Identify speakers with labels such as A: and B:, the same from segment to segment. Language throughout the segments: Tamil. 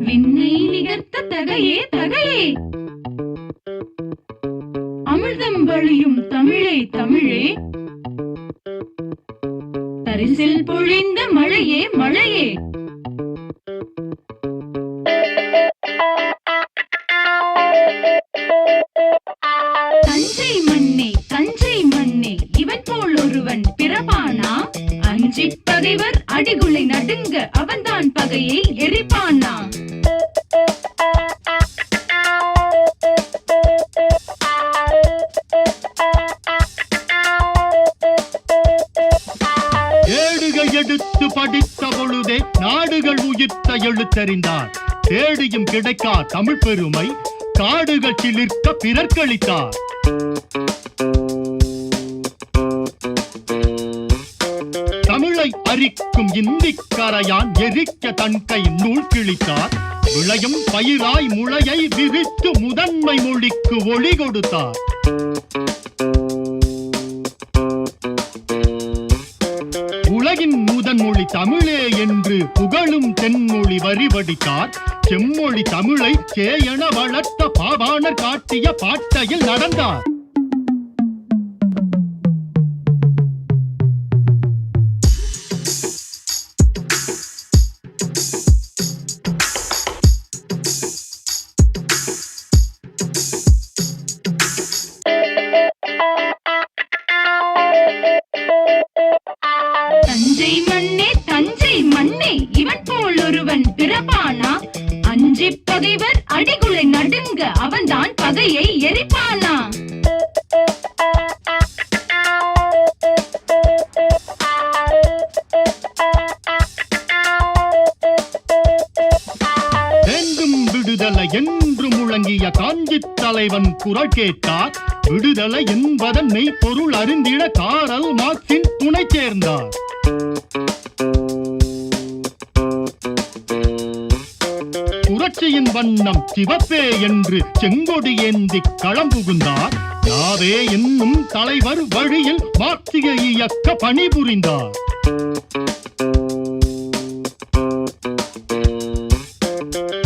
A: விண்ணை நிகர்த்த தகையே தகையே, அமிர்தம் வழியும் தமிழே தமிழே, தரிசில் பொழிந்த மழையே மழையே. தஞ்சை மண்ணே தஞ்சை மண்ணே, இவன் போல் ஒருவன் பிறப்பானா? அஞ்சி பகைவர் அடிகுலை நடுங்க, அவன்தான் பகையை எரிப்பானா?
B: ஏடுகள் எடுத்து படித்த பொழுதே நாடுகள் உயிர்த்த எழுத்தறிந்தார். தேடியும் கிடைக்கா தமிழ் பெருமை காடுகள் சிலிர்க்க பிறர்க்களித்தார். தமிழை அரிக்கும் இந்திக்கரையான் எரிக்க தன் கை நூல் கிழித்தார். விளையும் பயிராய் முளையை விரித்து முதன்மை மொழிக்கு ஒளி கொடுத்தார். உலகின் முதன்மொழி தமிழே என்று புகழும் தென்மொழி வரிவடித்தார். செம்மொழி தமிழை கேயென வளர்த்த பாவாணர் காட்டிய பாட்டையில் நடந்தார்.
A: தஞ்சை மண்ணே தஞ்சை மண்ணே, இவன் போல் ஒருவன் பிறப்பானா? அஞ்சி பகைவர் அடிகுலை நடுங்க, அவன்தான் பகையை எரிப்பானா?
B: வேண்டும் விடுதலை என்று முழங்கிய காஞ்சி தலைவன் குரல் கேட்டார். விடுதலை என்பதன் மெய்ப்பொருள் அறிந்திட காரல் மார்க்சின் துணை சேர்ந்தார். புரட்சியின் வண்ணம் சிவப்பே என்று செங்கொடி ஏந்தி களம் புகுந்தார். நாவே என்னும் தலைவர் வழியில் மார்க்சிய இயக்க பணிபுரிந்தார்.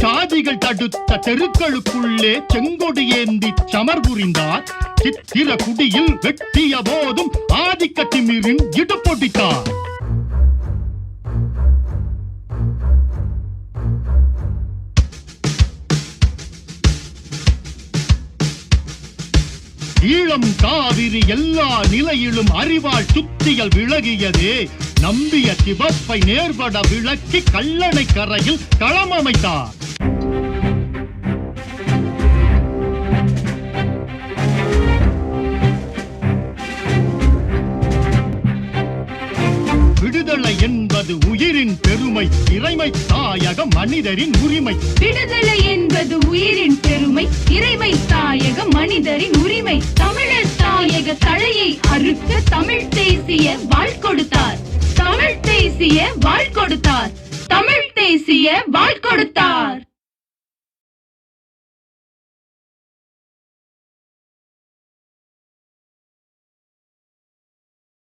B: சாதிகள் தடுத்த தெருக்களுக்குள்ளே செங்கொடி ஏந்தி சமர் புரிந்தார். சித்திர குடியில் வெட்டிய போதும் ஆதிக்க திமிரின் இடுபொடித்தார். ஈழம் காவிரி எல்லா நிலையிலும் அறிவால் சுத்தியல் விலகியதே. நம்பிய சிவப்பை நேர்பட விளக்கி கல்லணை கரையில் களம் அமைத்தார். விடுதலை என்பது உயிரின் பெருமை, இறைமை தாயக மனிதரின் உரிமை.
A: விடுதலை என்பது உயிரின் பெருமை, இறைமை தாயக மனிதரின் உரிமை. தமிழர் தாயக தழையை அறுக்க தமிழ் தேசிய வாழ் கொடுத்தார். தமிழ் தேசிய வாழ் கொடுத்தார். தமிழ் தேசிய வாழ் கொடுத்தார்.